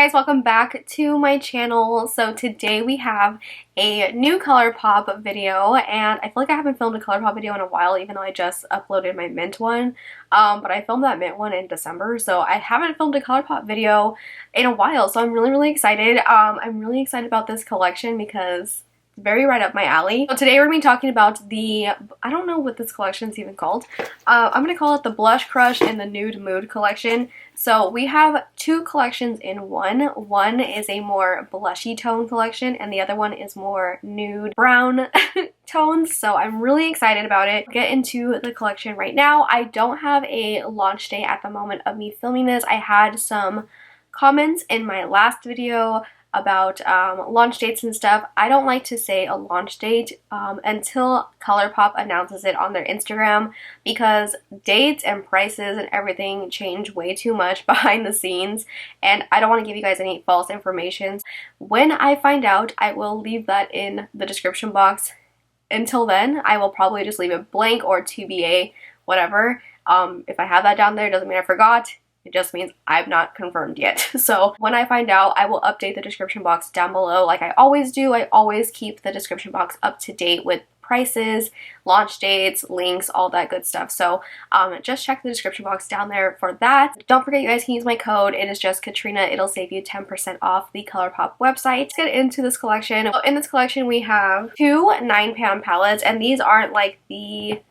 guys, welcome back to my channel. So today we have a new Colourpop video, and I feel like I haven't filmed a Colourpop video in a while, even though I just uploaded my Mint one. But I filmed that Mint one in December, so I haven't filmed a Colourpop video in a while, so I'm really excited. I'm really excited about this collection because it's very right up my alley. So today we're going to be talking about the, I don't know what this collection is even called. I'm going to call it the Blush Crush and the Nude Mood collection. So we have two collections in one. One is a more blushy tone collection and the other one is more nude brown tones. So I'm really excited about it. I'll get into the collection right now. I don't have a launch date at the moment of me filming this. I had some comments in my last video about launch dates and stuff. I don't like to say a launch date until Colourpop announces it on their Instagram, because dates and prices and everything change way too much behind the scenes, and I don't want to give you guys any false information. When I find out, I will leave that in the description box. Until then, I will probably just leave it blank or TBA, whatever. If I have that down there, doesn't mean I forgot. It just means I've not confirmed yet. So when I find out, I will update the description box down below like I always do. I always keep the description box up to date with prices, launch dates, links, all that good stuff. So just check the description box down there for that. Don't forget, you guys can use my code. It is just Katrina. It'll save you 10% off the Colourpop website. Let's get into this collection. So in this collection, we have two 9-pan palettes, and these aren't like the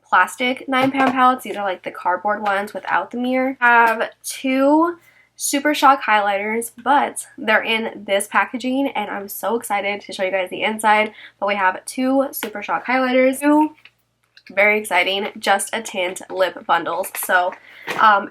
plastic 9-pan palettes. These are like the cardboard ones without the mirror. I have two Super Shock highlighters, but they're in this packaging, and I'm so excited to show you guys the inside. But we have two Super Shock highlighters, two very exciting Just a Tint lip bundles. So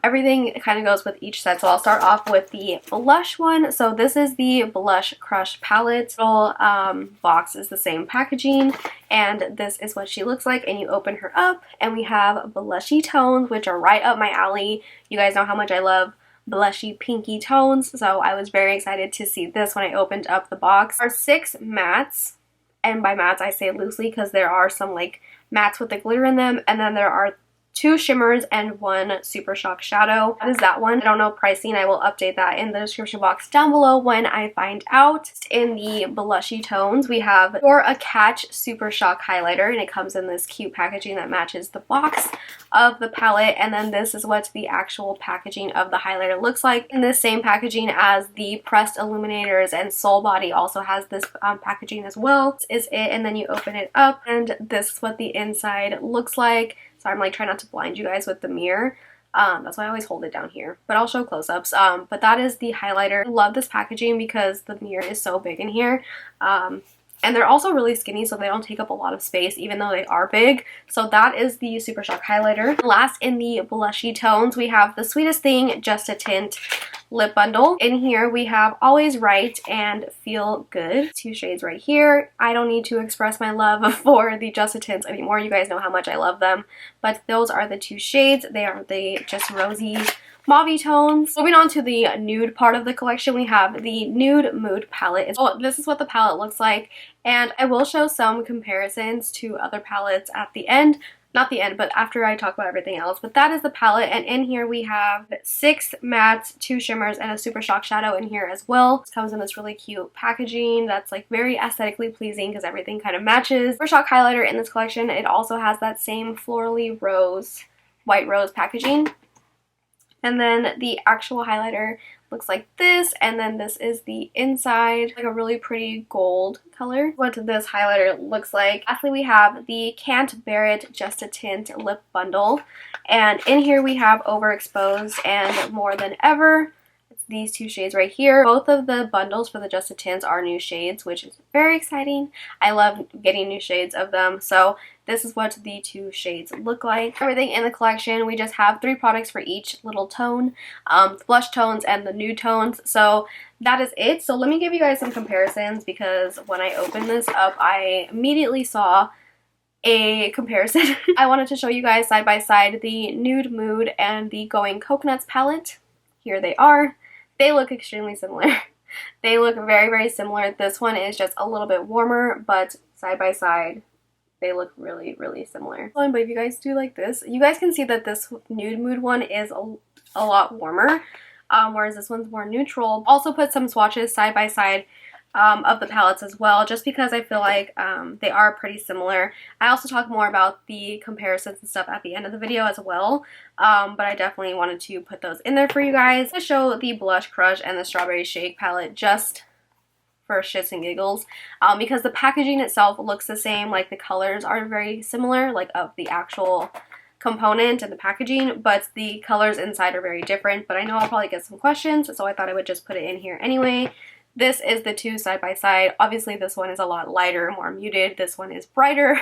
everything kind of goes with each set. So I'll start off with the blush one. So this is the Blush Crush palette. The little box is the same packaging, and this is what she looks like. And you open her up, and we have blushy tones, which are right up my alley. You guys know how much I love blushy pinky tones, so I was very excited to see this when I opened up the box. There are 6 mattes, and by mattes I say loosely because there are some like mattes with the glitter in them, and then there are 2 shimmers and 1 Super Shock shadow. That is that one. I don't know pricing. I will update that in the description box down below when I find out. In the blushy tones, we have For a Catch Super Shock highlighter, and it comes in this cute packaging that matches the box of the palette. And then this is what the actual packaging of the highlighter looks like, in the same packaging as the pressed illuminators, and Soul Body also has this packaging as well. This is it, and then you open it up, and this is what the inside looks like. So I'm like trying not to blind you guys with the mirror. That's why I always hold it down here, but I'll show close-ups. But that is the highlighter. I love this packaging because the mirror is so big in here. And they're also really skinny, so they don't take up a lot of space, even though they are big. So that is the Super Shock highlighter. Last, in the blushy tones, we have the Sweetest Thing Just a Tint lip bundle. In here we have Always Right and Feel Good. 2 shades right here. I don't need to express my love for the Just a Tints anymore. You guys know how much I love them. But those are the 2 shades. They are the just rosy mauve tones. Moving on to the nude part of the collection, we have the Nude Mood palette. Oh, this is what the palette looks like, and I will show some comparisons to other palettes at the end. Not the end, but after I talk about everything else. But that is the palette, and in here we have 6 mattes, 2 shimmers, and a Super Shock shadow in here as well. It comes in this really cute packaging that's like very aesthetically pleasing because everything kind of matches. Super Shock highlighter in this collection, it also has that same florally rose, white rose packaging. And then the actual highlighter looks like this, and then this is the inside, like a really pretty gold color. What this highlighter looks like. Lastly, we have the Can't Bear It Just a Tint lip bundle, and in here we have Overexposed and More Than Ever. It's these 2 shades right here. Both of the bundles for the Just a Tints are new shades, which is very exciting. I love getting new shades of them. So this is what the 2 shades look like. Everything in the collection, we just have 3 products for each little tone, the blush tones and the nude tones. So that is it. So let me give you guys some comparisons, because when I opened this up, I immediately saw a comparison. I wanted to show you guys side by side the Nude Mood and the Going Coconuts palette. Here they are. They look extremely similar. They look very similar. This one is just a little bit warmer, but side by side they look really similar. But if you guys do like this, you guys can see that this Nude Mood one is a lot warmer. whereas this one's more neutral. Also put some swatches side by side of the palettes as well, just because I feel like they are pretty similar. I also talk more about the comparisons and stuff at the end of the video as well, but I definitely wanted to put those in there for you guys to show the Blush Crush and the Strawberry Shake palette just for shits and giggles, because the packaging itself looks the same, like the colors are very similar, like of the actual component and the packaging, but the colors inside are very different. But I know I'll probably get some questions, so I thought I would just put it in here anyway. This is the two side by side. Obviously this one is a lot lighter, more muted. This one is brighter.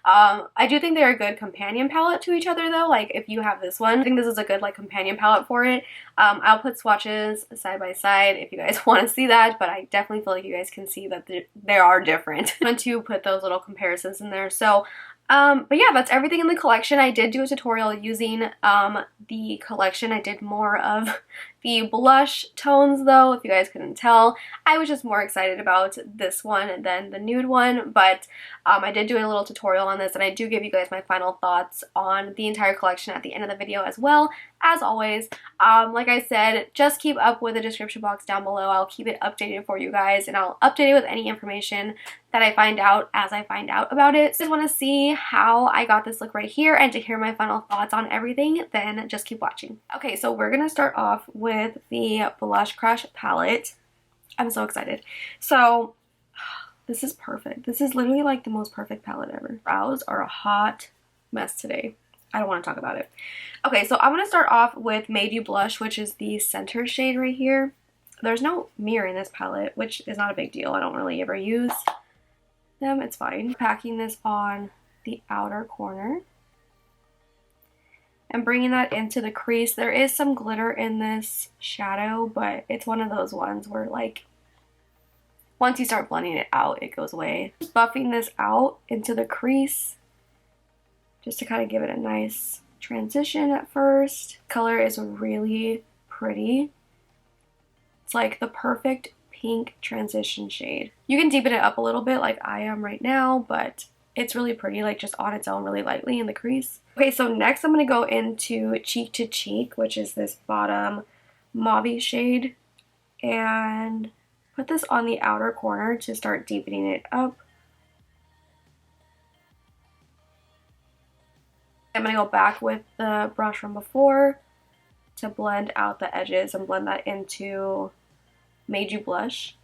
I do think they're a good companion palette to each other though. Like if you have this one, I think this is a good like companion palette for it. I'll put swatches side by side if you guys want to see that, but I definitely feel like you guys can see that they are different. I want to put those little comparisons in there. So but yeah, that's everything in the collection. I did do a tutorial using the collection. I did more of the blush tones though, if you guys couldn't tell. I was just more excited about this one than the nude one, but I did do a little tutorial on this, and I do give you guys my final thoughts on the entire collection at the end of the video as well. As always, like I said, just keep up with the description box down below. I'll keep it updated for you guys, and I'll update it with any information that I find out as I find out about it. So if you want to see how I got this look right here and to hear my final thoughts on everything, then just keep watching. Okay, so we're going to start off with the Blush Crush palette. I'm so excited. So this is perfect. This is literally like the most perfect palette ever. Brows are a hot mess today. I don't want to talk about it. Okay, so I'm going to start off with Made You Blush, which is the center shade right here. There's no mirror in this palette, which is not a big deal. I don't really ever use them. It's fine. Packing this on the outer corner and bringing that into the crease. There is some glitter in this shadow, but it's one of those ones where like once you start blending it out, it goes away. Just buffing this out into the crease just to kind of give it a nice transition at first. Color is really pretty. It's like the perfect pink transition shade. You can deepen it up a little bit like I am right now, but it's really pretty, like just on its own really lightly in the crease. Okay, so next I'm going to go into Cheek to Cheek, which is this bottom mauve shade, and put this on the outer corner to start deepening it up. I'm going to go back with the brush from before to blend out the edges and blend that into Made You Blush.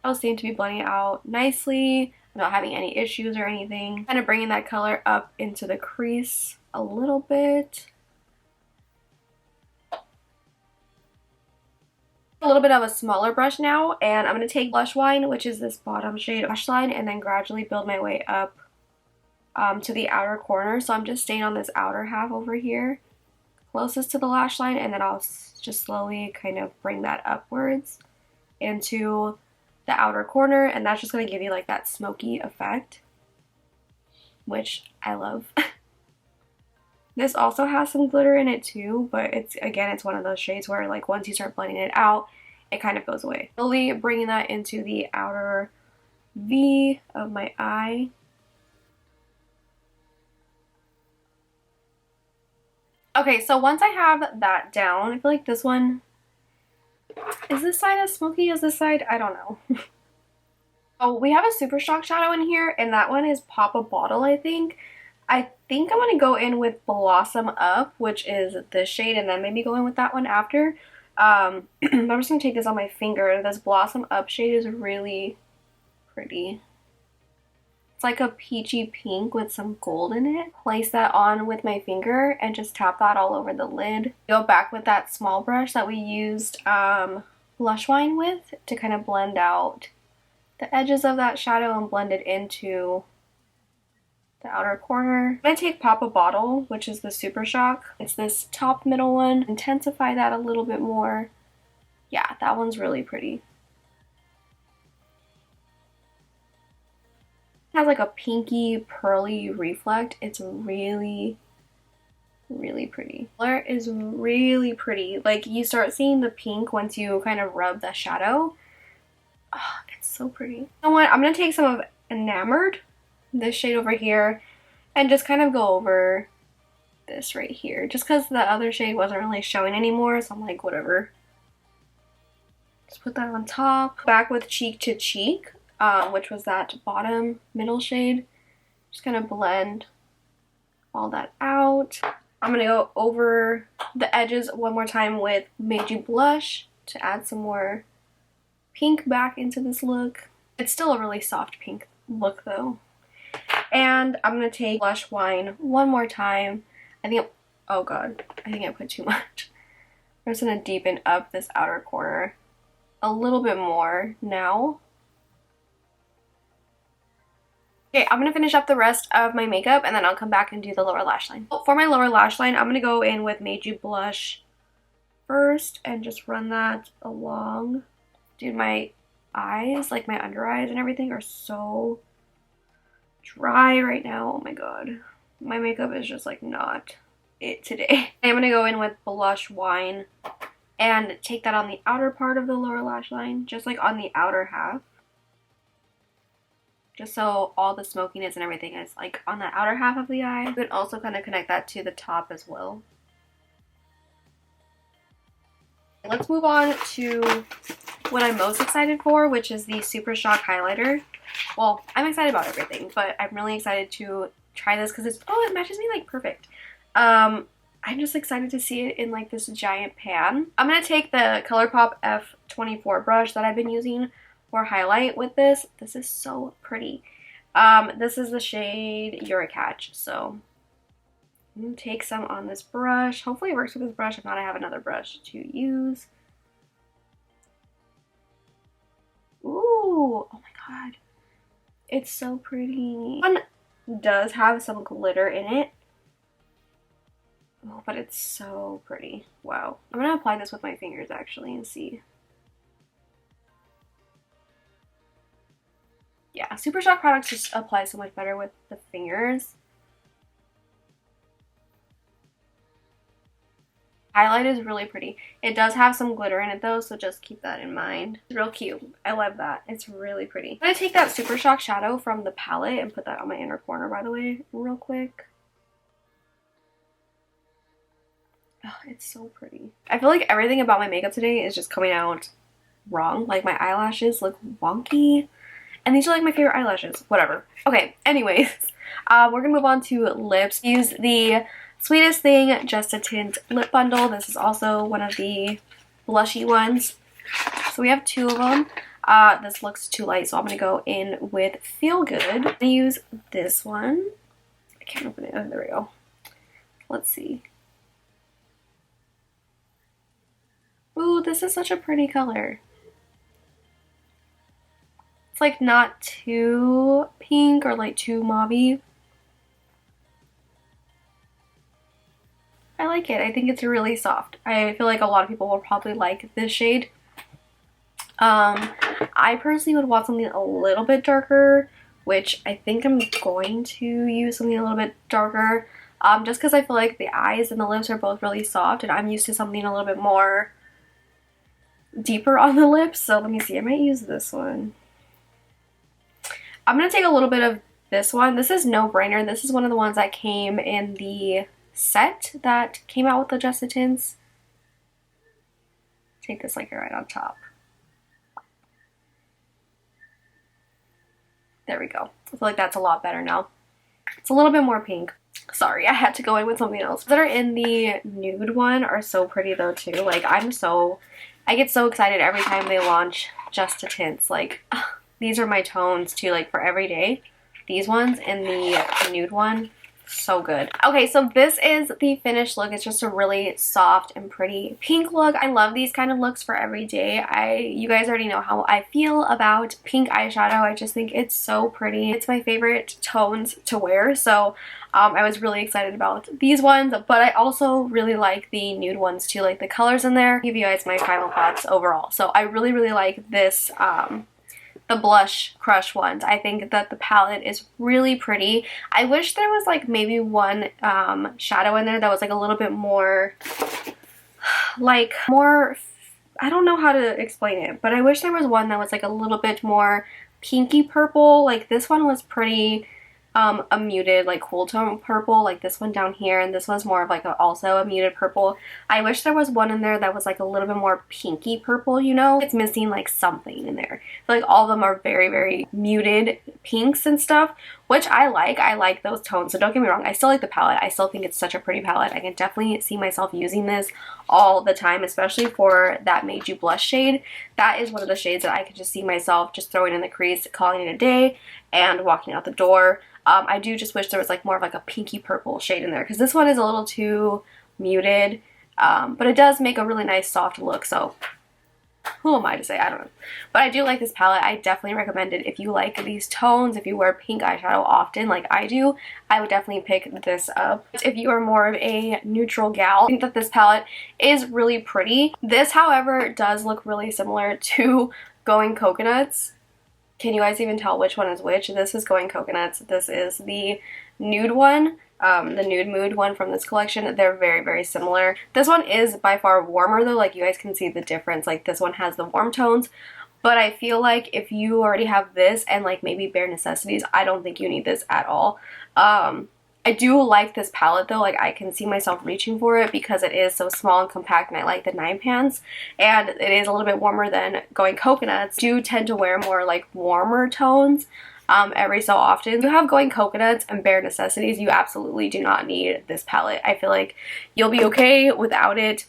I seem to be blending it out nicely. I'm not having any issues or anything. Kind of bringing that color up into the crease a little bit. A little bit of a smaller brush now, and I'm going to take Blush Wine, which is this bottom shade of lash line, and then gradually build my way up to the outer corner. So I'm just staying on this outer half over here, closest to the lash line, and then I'll just slowly kind of bring that upwards into the outer corner, and that's just going to give you like that smoky effect, which I love. This also has some glitter in it too, but it's one of those shades where like once you start blending it out, it kind of goes away. Slowly bringing that into the outer V of my eye. Okay, so once I have that down, I feel like this one, is this side as smoky as this side? I don't know. Oh, we have a Super Shock shadow in here, and that one is Pop a Bottle, I think. I think I'm going to go in with Blossom Up, which is this shade, and then maybe go in with that one after. I'm just going to take this on my finger. This Blossom Up shade is really pretty. It's like a peachy pink with some gold in it. Place that on with my finger and just tap that all over the lid. Go back with that small brush that we used Blush Wine with to kind of blend out the edges of that shadow and blend it into the outer corner. I'm going to take Pop a Bottle, which is the Super Shock. It's this top middle one. Intensify that a little bit more. Yeah, that one's really pretty. Has like a pinky pearly reflect. It's really pretty. Color is really pretty. Like you start seeing the pink once you kind of rub the shadow. Oh, it's so pretty. You know what? I'm gonna take some of Enamored, this shade over here, and just kind of go over this right here, just because the other shade wasn't really showing anymore, so I'm like, whatever. Just put that on top. Back with Cheek to Cheek, which was that bottom middle shade. Just gonna blend all that out. I'm gonna go over the edges one more time with Made You Blush to add some more pink back into this look. It's still a really soft pink look though. And I'm gonna take Blush Wine one more time. Oh god, I think I put too much. I'm just gonna deepen up this outer corner a little bit more now. Okay, I'm gonna finish up the rest of my makeup and then I'll come back and do the lower lash line. For my lower lash line, I'm gonna go in with Made You Blush first and just run that along. Dude, my eyes, like my under eyes and everything, are so dry right now. Oh my god. My makeup is just like not it today. I'm gonna go in with Blush Wine and take that on the outer part of the lower lash line, just like on the outer half. Just so all the smokiness and everything is like on the outer half of the eye. You can also kind of connect that to the top as well. Let's move on to what I'm most excited for, which is the Super Shock highlighter. Well, I'm excited about everything, but I'm really excited to try this because it matches me like perfect. I'm just excited to see it in like this giant pan. I'm gonna take the Colourpop F24 brush that I've been using for highlight with this. This is so pretty. This is the shade You're a Catch. So I'm gonna take some on this brush. Hopefully it works with this brush. If not, I have another brush to use. Ooh, oh my god. It's so pretty. This one does have some glitter in it. Oh, but it's so pretty. Wow. I'm gonna apply this with my fingers actually and see. Yeah, Super Shock products just apply so much better with the fingers. Highlight is really pretty. It does have some glitter in it though, so just keep that in mind. It's real cute. I love that. It's really pretty. I'm gonna take that Super Shock shadow from the palette and put that on my inner corner, by the way, real quick. Oh, it's so pretty. I feel like everything about my makeup today is just coming out wrong. Like my eyelashes look wonky. And these are like my favorite eyelashes. Whatever. Okay, anyways. We're gonna move on to lips. Use the Sweetest Thing Just a Tint lip bundle. This is also one of the blushy ones. So we have two of them. This looks too light, so I'm gonna go in with Feel Good. I'm gonna use this one. I can't open it. Oh, there we go. Let's see. Ooh, this is such a pretty color. It's like not too pink or like too mauve-y. I like it. I think it's really soft. I feel like a lot of people will probably like this shade. I personally would want something a little bit darker, which I think I'm going to use something a little bit darker. Just because I feel like the eyes and the lips are both really soft and I'm used to something a little bit more deeper on the lips. So let me see. I might use this one. I'm going to take a little bit of this one. This is No Brainer. This is one of the ones that came in the set that came out with the Just a Tints. Take this like right on top. There we go. I feel like that's a lot better now. It's a little bit more pink. Sorry, I had to go in with something else. That are in the nude one are so pretty though too. Like I get so excited every time they launch Just a Tints. Like these are my tones too, like for every day. These ones and the nude one, so good. Okay, so this is the finished look. It's just a really soft and pretty pink look. I love these kind of looks for every day. You guys already know how I feel about pink eyeshadow. I just think it's so pretty. It's my favorite tones to wear, so I was really excited about these ones, but I also really like the nude ones too, like the colors in there. I'll give you guys my final thoughts overall. So I really like this the blush crush ones. I think that the palette is really pretty. I wish there was like maybe one shadow in there that was like a little bit more I don't know how to explain it, but I wish there was one that was like a little bit more pinky purple. Like this one was pretty a muted like cool tone purple, like this one down here, and this one's more of like also a muted purple. I wish there was one in there that was like a little bit more pinky purple, you know? It's missing like something in there. I feel like all of them are very, very muted pinks and stuff, which I like. I like those tones, so don't get me wrong. I still like the palette. I still think it's such a pretty palette. I can definitely see myself using this all the time, especially for that Made You Blush shade. That is one of the shades that I could just see myself just throwing in the crease, calling it a day, and walking out the door. I do just wish there was like more of like a pinky purple shade in there, because this one is a little too muted, but it does make a really nice soft look, so who am I to say? I don't know. But I do like this palette. I definitely recommend it if you like these tones. If you wear pink eyeshadow often like I do, I would definitely pick this up. If you are more of a neutral gal, I think that this palette is really pretty. This, however, does look really similar to Going Coconuts. Can you guys even tell which one is which? This is Going Coconuts. This is the nude one. The Nude Mood one from this collection. They're very, very similar. This one is by far warmer though, like you guys can see the difference. Like this one has the warm tones, but I feel like if you already have this and like maybe Bare Necessities, I don't think you need this at all. I do like this palette though, like I can see myself reaching for it because it is so small and compact, and I like the 9 pans, and it is a little bit warmer than Going Coconuts. I do tend to wear more like warmer tones every so often. If you have Going Coconuts and Bare Necessities, you absolutely do not need this palette. I feel like you'll be okay without it.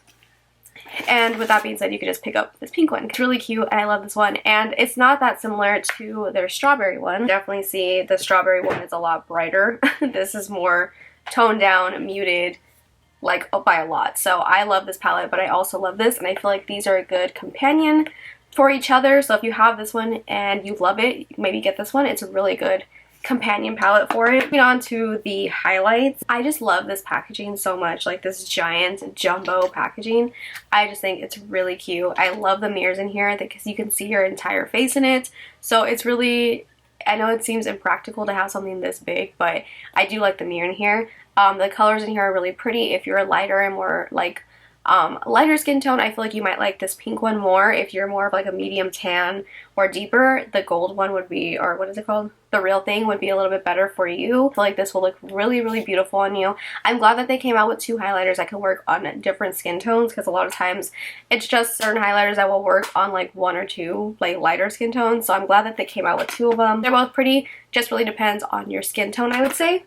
And with that being said, you could just pick up this pink one. It's really cute and I love this one, and it's not that similar to their strawberry one. Definitely see the strawberry one is a lot brighter. This is more toned down, muted, like by a lot. So I love this palette, but I also love this, and I feel like these are a good companion for each other. So if you have this one and you love it, maybe get this one. It's a really good companion palette for it. Moving on to the highlights. I just love this packaging so much, like this giant jumbo packaging. I just think it's really cute. I love the mirrors in here because you can see your entire face in it. So it's really, I know it seems impractical to have something this big, but I do like the mirror in here. The colors in here are really pretty. If you're lighter and more like lighter skin tone, I feel like you might like this pink one more. If you're more of like a medium tan or deeper, the gold one would be, or what is it called? The Real Thing would be a little bit better for you. I feel like this will look really, really beautiful on you. I'm glad that they came out with 2 highlighters that can work on different skin tones, because a lot of times it's just certain highlighters that will work on like 1 or 2 like lighter skin tones. So I'm glad that they came out with 2 of them. They're both pretty, just really depends on your skin tone, I would say.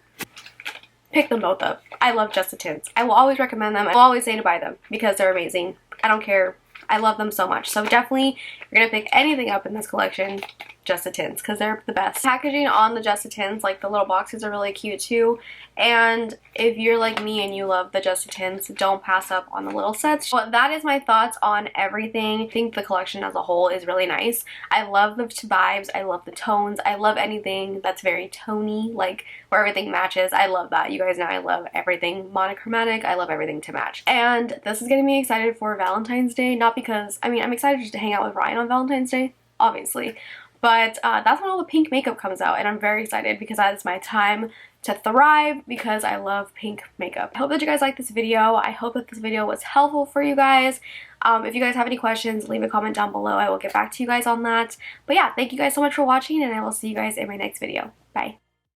Pick them both up. I love Just the Tints. I will always recommend them. I will always say to buy them because they're amazing. I don't care. I love them so much. So definitely, if you're going to pick anything up in this collection, Just the Tints, because they're the best. Packaging on the Just the Tints, like the little boxes are really cute too. And if you're like me and you love the Just the Tints, don't pass up on the little sets. Well, that is my thoughts on everything. I think the collection as a whole is really nice. I love the vibes. I love the tones. I love anything that's very tony, like where everything matches. I love that. You guys know I love everything monochromatic. I love everything to match. And this is getting me excited for Valentine's Day. Not because, I mean, I'm excited just to hang out with Ryan on Valentine's Day, obviously. But that's when all the pink makeup comes out, and I'm very excited because that is my time to thrive, because I love pink makeup. I hope that you guys liked this video. I hope that this video was helpful for you guys. If you guys have any questions, leave a comment down below. I will get back to you guys on that. But yeah, thank you guys so much for watching, and I will see you guys in my next video. Bye.